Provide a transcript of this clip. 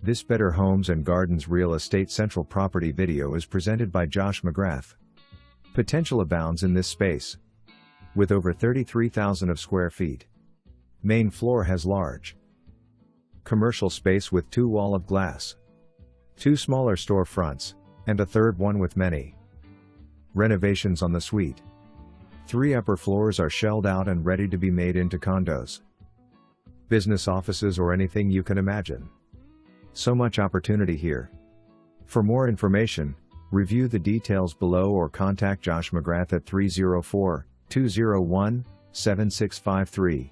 This Better Homes and Gardens Real Estate Central Property video is presented by Josh McGrath. Potential abounds in this space. With over 33,000 of square feet. Main floor has large commercial space with 2 wall of glass. 2 smaller storefronts, and a third one with many renovations on the suite. 3 upper floors are shelled out and ready to be made into condos, business offices, or anything you can imagine. So much opportunity here. For more information, review the details below or contact Josh McGrath at 304-201-7653.